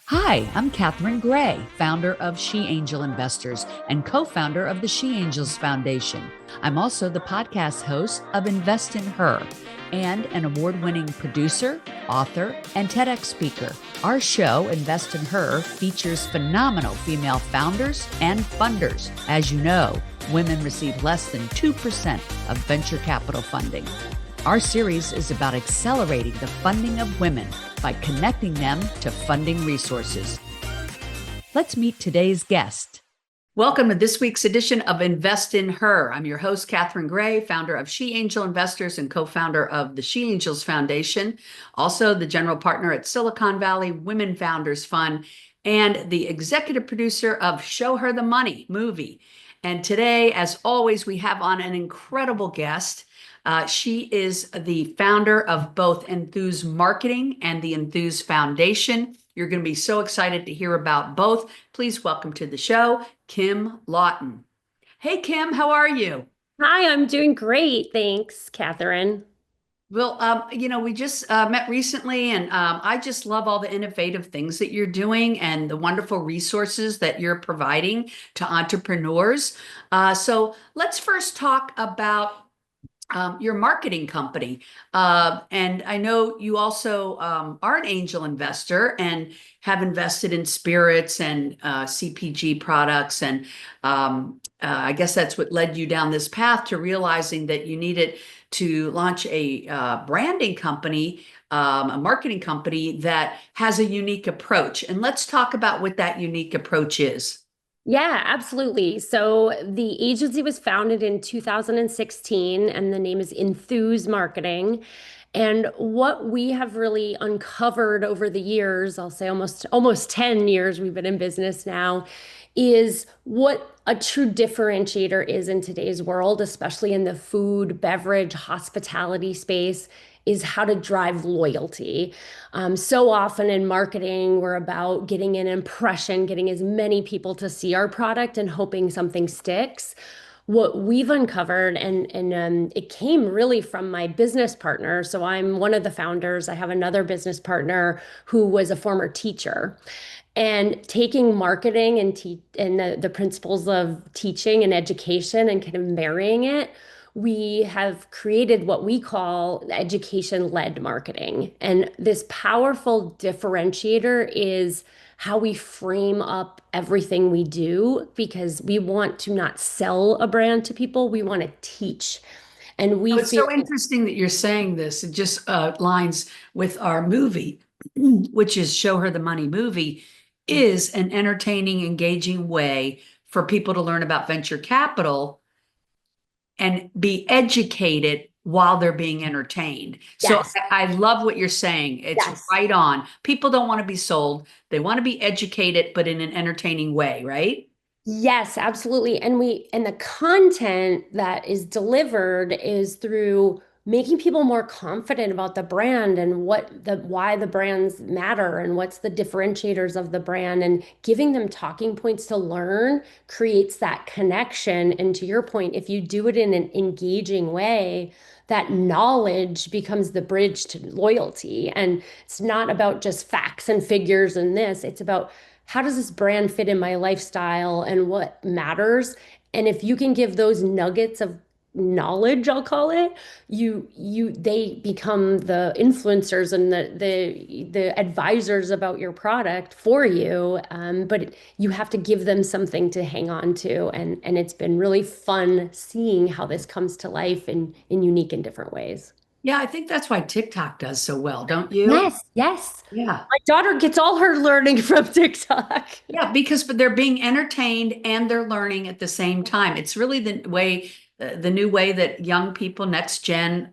Hi, I'm Katherine Gray, founder of She Angel Investors and co-founder of the She Angels Foundation. I'm also the podcast host of Invest in Her and an award-winning producer, author, and TEDx speaker. Our show, Invest in Her, features phenomenal female founders and funders. As you know, women receive less than 2% of venture capital funding. Our series is about accelerating the funding of women by connecting them to funding resources. Let's meet today's guest. Welcome to this week's edition of Invest in Her. I'm your host, Katherine Gray, founder of She Angel Investors and co-founder of the She Angels Foundation, also the general partner at Silicon Valley Women Founders Fund, and the executive producer of Show Her the Money movie. And today, as always, we have on an incredible guest. She is the founder of both Enthuse Marketing and the Enthuse Foundation. You're going to be so excited to hear about both. Please welcome to the show, Kim Lawton. Hey, Kim, how are you? Hi, I'm doing great. Thanks, Catherine. Well, we just met recently, and I just love all the innovative things that you're doing and the wonderful resources that you're providing to entrepreneurs. So let's first talk about your marketing company. And I know you also are an angel investor and have invested in spirits and CPG products. And I guess that's what led you down this path to realizing that you needed to launch a branding company, a marketing company that has a unique approach. And let's talk about what that unique approach is. Yeah, absolutely. So the agency was founded in 2016 and the name is Enthuse Marketing. And what we have really uncovered over the years, I'll say almost 10 years we've been in business now, is what a true differentiator is in today's world, especially in the food, beverage, hospitality space, is how to drive loyalty. So often in marketing, we're about getting an impression, getting as many people to see our product and hoping something sticks. What we've uncovered, and it came really from my business partner. So I'm one of the founders. I have another business partner who was a former teacher. And taking marketing and the principles of teaching and education and kind of marrying it, we have created what we call education-led marketing. And this powerful differentiator is how we frame up everything we do because we want to not sell a brand to people, we want to teach. And Oh, we it's feel so interesting that you're saying this. It just lines with our movie, which is Show Her the Money movie, is an entertaining, engaging way for people to learn about venture capital and be educated while they're being entertained. So yes, I love what you're saying. It's yes. right on. People don't want to be sold. They want to be educated, but in an entertaining way, right? Yes, absolutely. And the content that is delivered is through making people more confident about the brand and why the brands matter and what's the differentiators of the brand and giving them talking points to learn creates that connection. And to your point, if you do it in an engaging way, that knowledge becomes the bridge to loyalty. And it's not about just facts and figures and this, it's about how does this brand fit in my lifestyle and what matters? And if you can give those nuggets of knowledge, I'll call it, they become the influencers and the advisors about your product for you. But you have to give them something to hang on to. And it's been really fun seeing how this comes to life in unique and different ways. Yeah, I think that's why TikTok does so well, don't you? Yes, yes. Yeah. My daughter gets all her learning from TikTok. Yeah, because but they're being entertained and they're learning at the same time. It's really the new way that young people, next gen,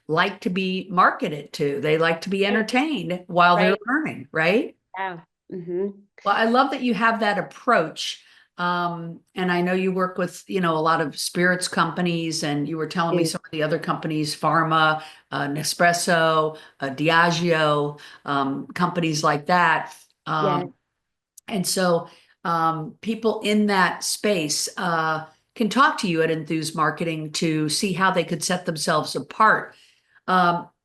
like to be marketed to. They like to be entertained while they're Right. learning, right? Yeah. Hmm. Well, I love that you have that approach. And I know you work with, a lot of spirits companies, and you were telling me some of the other companies, Pharma, Nespresso, Diageo, companies like that. Yeah. And so people in that space can talk to you at Enthuse Marketing to see how they could set themselves apart.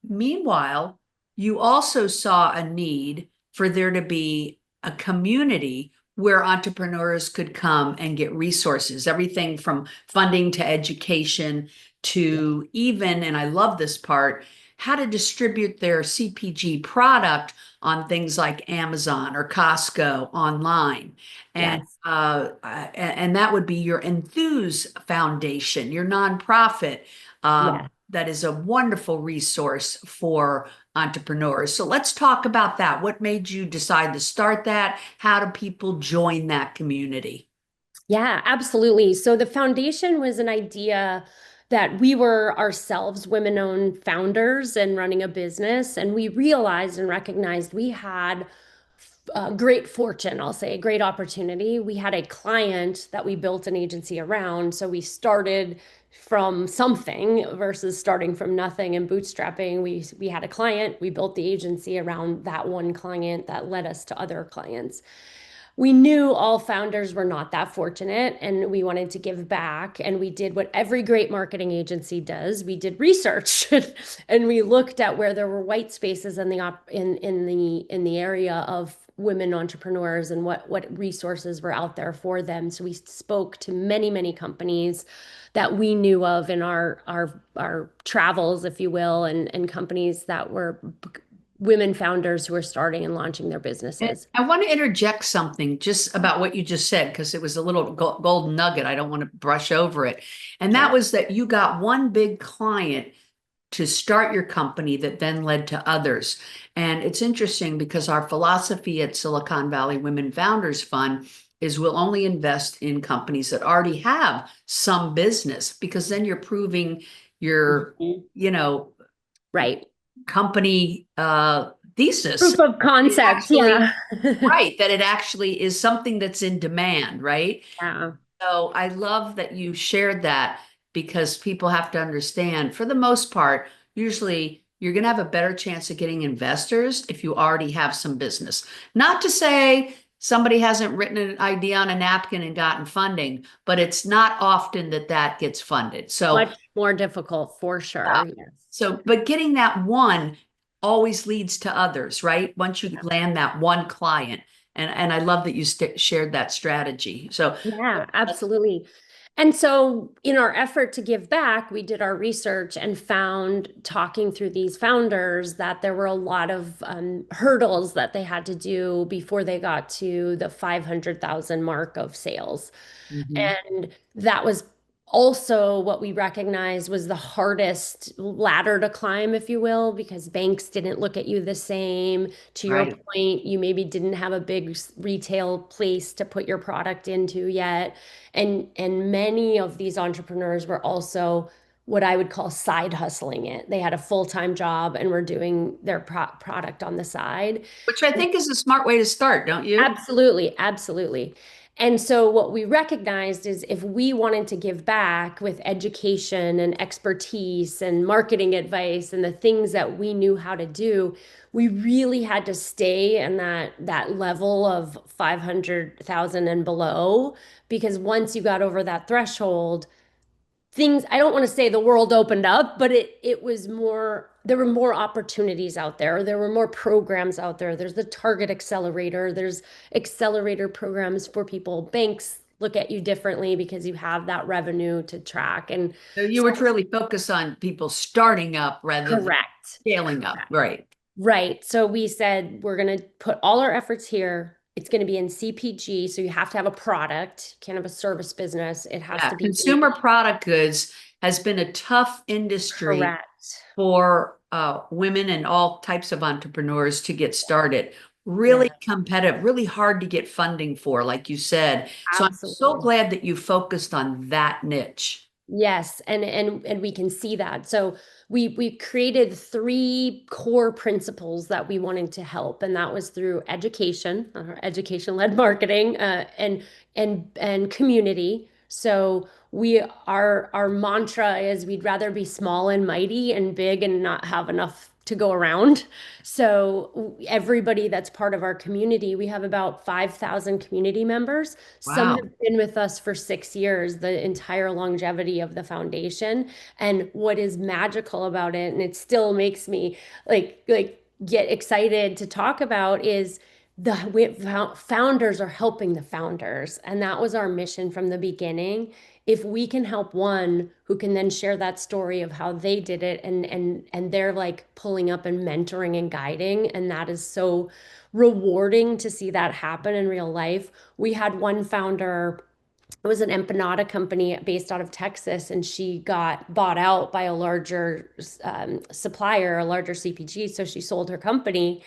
Meanwhile, you also saw a need for there to be a community where entrepreneurs could come and get resources, everything from funding to education to even, and I love this part, how to distribute their CPG product on things like Amazon or Costco online. And Yes. and that would be your Enthuse Foundation, your nonprofit. Yes. That is a wonderful resource for entrepreneurs. So let's talk about that. What made you decide to start that? How do people join that community? Yeah, absolutely. So the foundation was an idea that we were ourselves women-owned founders and running a business, and we realized and recognized we had great fortune, I'll say, a great opportunity. We had a client that we built an agency around, so we started from something versus starting from nothing and bootstrapping. We had a client, we built the agency around that one client that led us to other clients. We knew all founders were not that fortunate and we wanted to give back. And we did what every great marketing agency does. We did research and we looked at where there were white spaces in the area of women entrepreneurs and what resources were out there for them. So we spoke to many companies that we knew of in our travels, if you will, and companies that were women founders who were starting and launching their And businesses. I want to interject something just about what you just said, because it was a little golden nugget. I don't want to brush over it. And that Sure. was that you got one big client to start your company that then led to others. And it's interesting because our philosophy at Silicon Valley Women Founders Fund is we'll only invest in companies that already have some business, because then you're proving your, Mhm. you know, Right. company thesis. Proof of It concept. actually, Yeah. right, that it actually is something that's in demand, right? Yeah. So I love that you shared that, because people have to understand, for the most part, usually you're going to have a better chance of getting investors if you already have some business. Not to say somebody hasn't written an idea on a napkin and gotten funding, but it's not often that that gets funded. So Much more difficult for sure. Yes. but getting that one always leads to others, right? Once you land that one client. And I love that you shared that strategy. So Yeah, that's absolutely. And so, in our effort to give back, we did our research and found, talking through these founders, that there were a lot of hurdles that they had to do before they got to the 500,000 mark of sales. mhm, And that was also what we recognized was the hardest ladder to climb, if you will, because banks didn't look at you the same. To your right. point, you maybe didn't have a big retail place to put your product into yet. And many of these entrepreneurs were also what I would call side hustling it. They had a full-time job and were doing their product on the side. Which I think is a smart way to start, don't you? Absolutely, absolutely. And so what we recognized is if we wanted to give back with education and expertise and marketing advice and the things that we knew how to do, we really had to stay in that level of 500,000 and below, because once you got over that threshold, things, I don't want to say the world opened up, but it was more, there were more opportunities out there. There were more programs out there. There's the Target Accelerator. There's accelerator programs for people. Banks look at you differently because you have that revenue to track. And So you so, were really focused on people starting up rather than correct. scaling up, right? Right. So we said we're going to put all our efforts here. It's going to be in CPG. So you have to have a product, can't have a service business. It has Yeah, to be consumer product goods has been a tough industry correct. for women and all types of entrepreneurs to get started. Yeah, Really competitive, really hard to get funding for, like you said. So I'm so absolutely. glad that you focused on that niche. Yes, and we can see that. So we created three core principles that we wanted to help, and that was through education, our education-led marketing, and community. So our mantra is we'd rather be small and mighty and big and not have enough to go around. So everybody that's part of our community, we have about 5,000 community members. Some Wow. have been with us for 6 years, the entire longevity of the foundation. And what is magical about it, and it still makes me like get excited to talk about, is founders are helping the founders. And that was our mission from the beginning. If we can help one who can then share that story of how they did it, and they're like pulling up and mentoring and guiding, and that is so rewarding to see that happen in real life. We had one founder, it was an empanada company based out of Texas, and she got bought out by a larger supplier, a larger CPG. So she sold her company,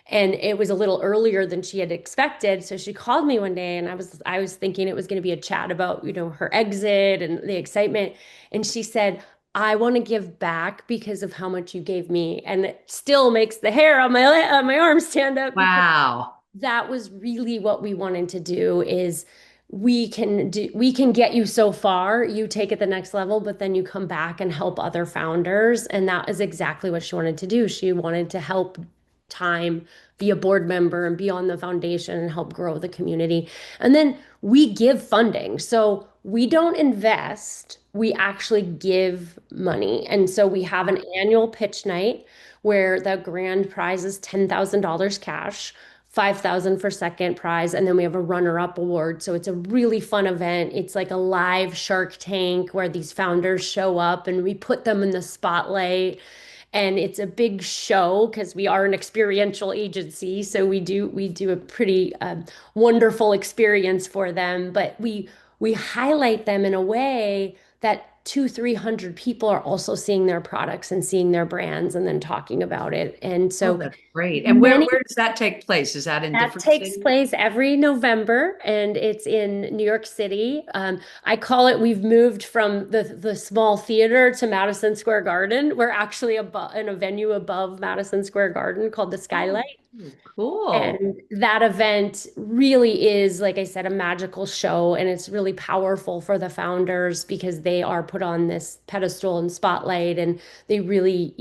and it was a little earlier than she had expected. So she called me one day, and I was thinking it was going to be a chat about, her exit and the excitement. And she said, "I want to give back because of how much you gave me." And it still makes the hair on my arm stand up, because Wow. that was really what we wanted to do. Is we can get you so far, you take it the next level, but then you come back and help other founders. And that is exactly what she wanted to do. She wanted to help time, be a board member, and be on the foundation and help grow the community. And then we give funding. So we don't invest, we actually give money. And so we have an annual pitch night where the grand prize is $10,000 cash. 5,000 for second prize, and then we have a runner-up award. So it's a really fun event. It's like a live Shark Tank where these founders show up and we put them in the spotlight, and it's a big show because we are an experiential agency. So we do a pretty wonderful experience for them, but we highlight them in a way that 300 people are also seeing their products and seeing their brands and then talking about it. And Oh, so that's great. And where many where does that take place? Is that in that different takes cities? place every November, and it's in New York City. I call it, we've moved from the small theater to Madison Square Garden. We're actually above, in a venue above Madison Square Garden called the Oh, Skylight. cool. And that event really is, like I said, a magical show. And it's really powerful for the founders because they are put on this pedestal and spotlight, and they really,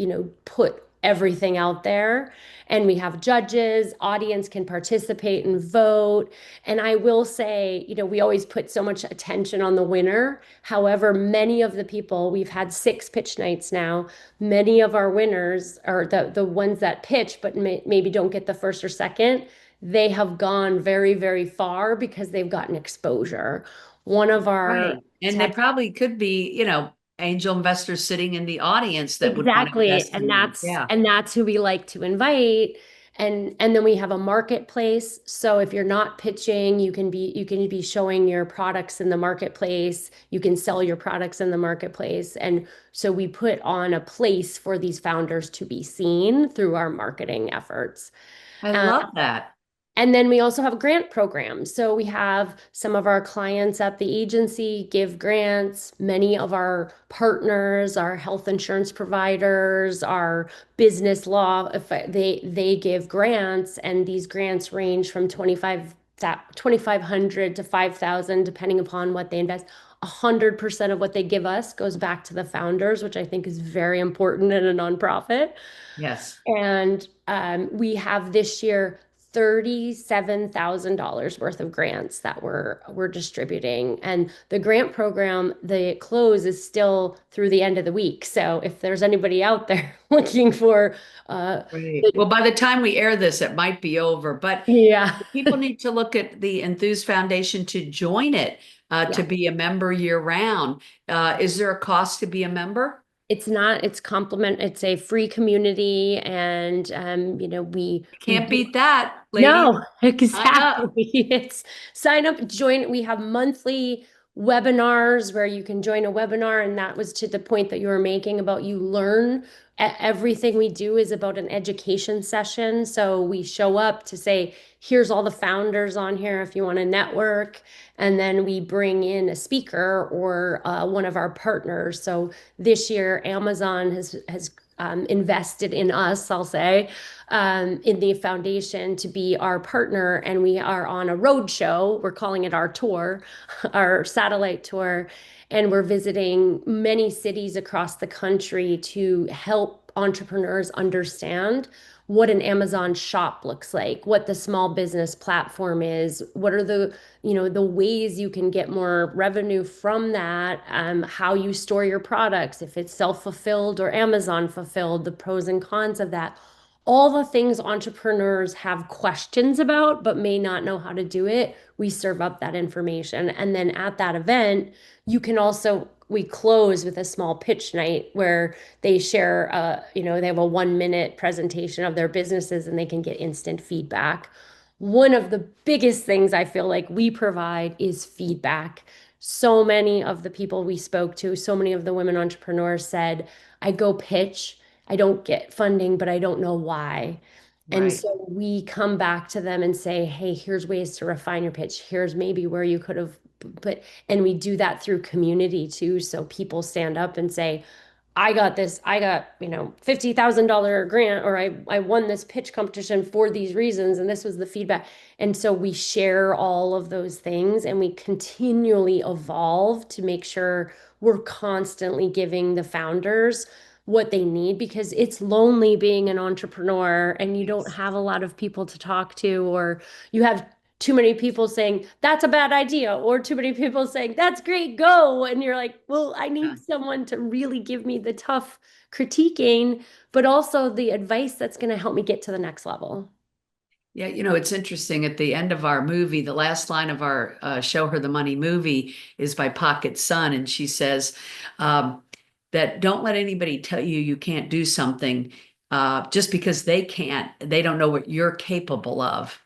put everything out there. And we have judges, audience can participate and vote. And I will say, we always put so much attention on the winner. However, many of the people, we've had 6 pitch nights now. Many of our winners are the ones that pitch, but maybe don't get the first or second. They have gone very, very far because they've gotten exposure. One of our Right. And they tech probably could be, angel investors sitting in the audience that would want to Exactly. invest And in them. that's Yeah. and that's who we like to invite. And then we have a marketplace. So if you're not pitching, you can be showing your products in the marketplace. You can sell your products in the marketplace. And so we put on a place for these founders to be seen through our marketing efforts. I love that. And then we also have grant programs. So we have some of our clients at the agency give grants. Many of our partners, our health insurance providers, our business law, if they give grants, and these grants range from 2,500 to 5,000, depending upon what they invest. 100% of what they give us goes back to the founders, which I think is very important in a nonprofit. Yes. And we have this year $37,000 worth of grants that we're distributing. And the grant program, the close is still through the end of the week. So if there's anybody out there looking for Right. Well, by the time we air this, it might be over, but yeah. people need to look at the Enthuse Foundation to join it, to Yeah. be a member year round. Is there a cost to be a member? It's not, it's a free community, and we Can't do. beat that, ladies. No, Sign exactly. up. It's sign up, join. We have monthly webinars where you can join a webinar. And that was to the point that you were making about you learn. Everything we do is about an education session. So we show up to say, here's all the founders on here if you want to network. And then we bring in a speaker or one of our partners. So this year, Amazon has invested in us, I'll say, in the foundation to be our partner. And we are on a road show. We're calling it our tour, our satellite tour. And we're visiting many cities across the country to help entrepreneurs understand what an Amazon shop looks like, what the small business platform is, what are the ways you can get more revenue from that, how you store your products, if it's self-fulfilled or Amazon fulfilled, the pros and cons of that. all the things entrepreneurs have questions about but may not know how to do it. We serve up that information. And then at that event, you can also, we close with a small pitch night where they share, they have a 1 minute presentation of their businesses and they can get instant feedback. One of the biggest things I feel like we provide is feedback. So many of the people we spoke to, so many of the women entrepreneurs said, I go pitch, I don't get funding, but I don't know why. And Right. so we come back to them and say, hey, here's ways to refine your pitch. Here's maybe where you could have put, and we do that through community too. So people stand up and say, I got this, I got, $50,000 grant, or I won this pitch competition for these reasons, and this was the feedback. And so we share all of those things and we continually evolve to make sure we're constantly giving the founders what they need because it's lonely being an entrepreneur and you don't Yes. have a lot of people to talk to, or you have too many people saying that's a bad idea or too many people saying that's great, go, and you're like, well, I Yeah. need someone to really give me the tough critiquing but also the advice that's going to help me get to the next level. Yeah, it's interesting. At the end of our movie, the last line of our Show Her the Money movie is by Pocket Sun. And she says um, that don't let anybody tell you you can't do something just because they can't. They don't know what you're capable of.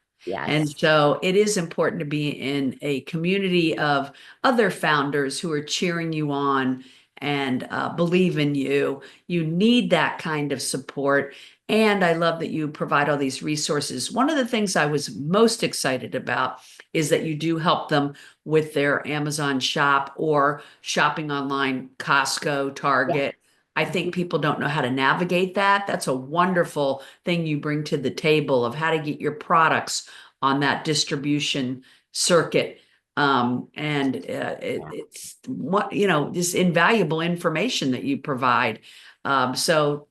And Yes. so it is important to be in a community of other founders who are cheering you on and believe in you. You need that kind of support. And I love that you provide all these resources. One of the things I was most excited about is that you do help them with their Amazon shop or shopping online, Costco, Yeah. Target. I think people don't know how to navigate that. That's a wonderful thing you bring to the table of how to get your products on that distribution circuit. And it's what, just invaluable information that you provide. So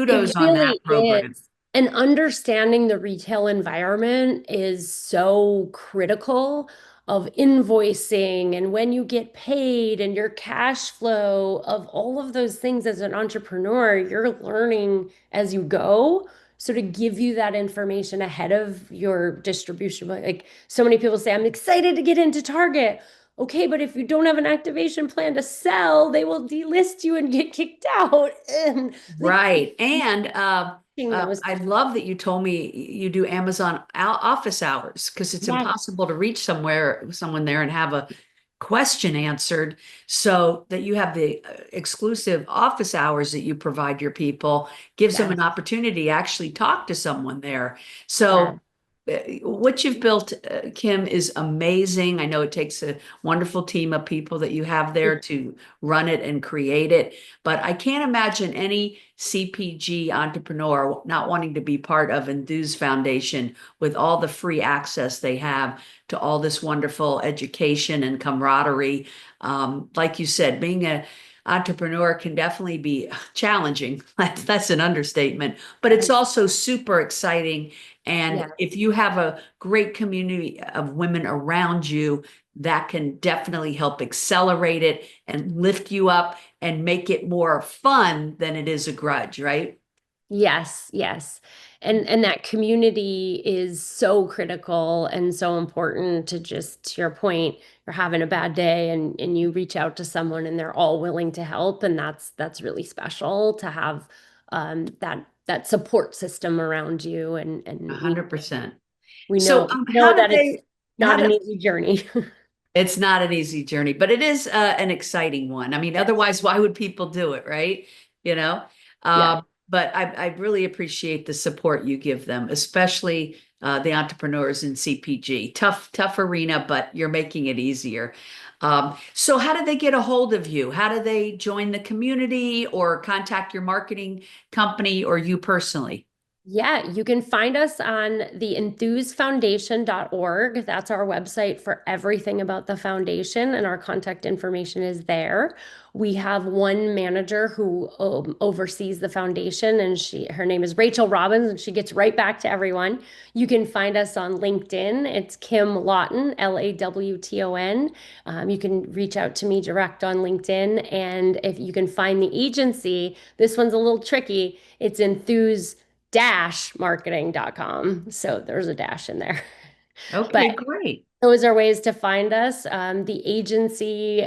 It kudos on that really program. is. And understanding the retail environment is so critical of invoicing and when you get paid and your cash flow of all of those things as an entrepreneur, you're learning as you go. So to give you that information ahead of your distribution, like so many people say, I'm excited to get into Target. Okay, but if you don't have an activation plan to sell, they will delist you and get kicked out. And like Right. And those. I love that you told me you do Amazon office hours because it's Yes, impossible to reach someone there and have a question answered. So that you have the exclusive office hours that you provide your people gives them yes, an opportunity to actually talk to someone there. yes. So what you've built, Kim, is amazing. I know it takes a wonderful team of people that you have there to run it and create it, but I can't imagine any CPG entrepreneur not wanting to be part of Enthuse Foundation with all the free access they have to all this wonderful education and camaraderie. Like you said, being an entrepreneur can definitely be challenging. That's an understatement, but it's also super exciting, and Yeah. if you have a great community of women around you, that can definitely help accelerate it and lift you up and make it more fun than it is a grudge, right? Yes, yes. And that community is so critical and so important to just to your point, you're having a bad day and you reach out to someone and they're all willing to help. And that's really special to have that support system around you. A And we hundred percent. we So, know that it's how not an do, easy journey. it's not an easy journey, but it is an exciting one. I mean, Yes. otherwise, why would people do it, right? You know, Yeah. but I really appreciate the support you give them, especially the entrepreneurs in CPG. Tough arena, but you're making it easier. So, how do they get a hold of you? How do they join the community or contact your marketing company or you personally? Yeah, you can find us on the enthusfoundation.org. That's our website for everything about the foundation, and our contact information is there. We have one manager who oversees the foundation, and her name is Rachel Robbins, and she gets right back to everyone. You can find us on LinkedIn. It's Kim Lawton, Lawton. You can reach out to me direct on LinkedIn, and if you can find the agency, this one's a little tricky. It's Enthuse marketing.com. So there's a dash in there. But Okay, great. those are ways to find us. The agency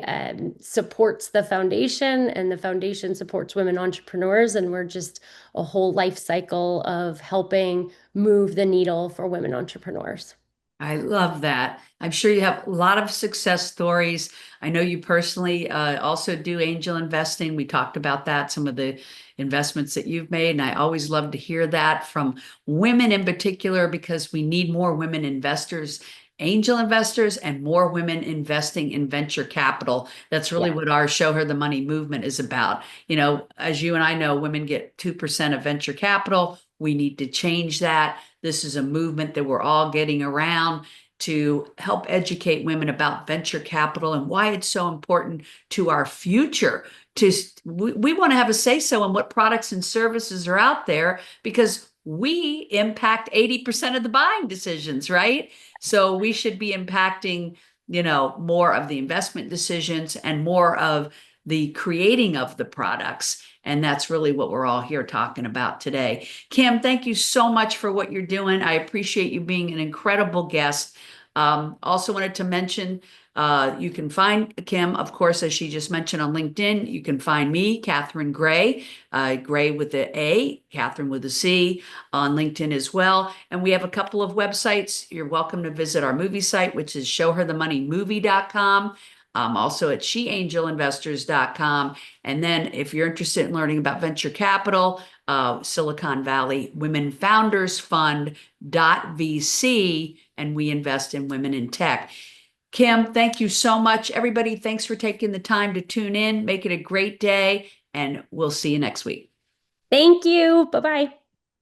supports the foundation, and the foundation supports women entrepreneurs. And we're just a whole life cycle of helping move the needle for women entrepreneurs. I love that. I'm sure you have a lot of success stories. I know you personally also do angel investing. We talked about that, some of the investments that you've made. And I always love to hear that from women in particular, because we need more women investors, angel investors, and more women investing in venture capital. That's really Yeah. what our Show Her the Money movement is about. You know, as you and I know, women get 2% of venture capital. We need to change that. This is a movement that we're all getting around to help educate women about venture capital and why it's so important to our future. We want to have a say so in what products and services are out there, because we impact 80% of the buying decisions, right? So we should be impacting, more of the investment decisions and more of the creating of the products. And that's really what we're all here talking about today. Kim, thank you so much for what you're doing. I appreciate you being an incredible guest. Also wanted to mention, you can find Kim, of course, as she just mentioned, on LinkedIn. You can find me, Catherine Gray, Gray with the A, Catherine with a C, on LinkedIn as well. And we have a couple of websites. You're welcome to visit our movie site, which is showherthemoneymovie.com. Also at sheangelinvestors.com. And then if you're interested in learning about venture capital, Silicon Valley Women Founders Fund.vc, and we invest in women in tech. Kim, thank you so much. Everybody, thanks for taking the time to tune in. Make it a great day, and we'll see you next week. Thank you. Bye-bye.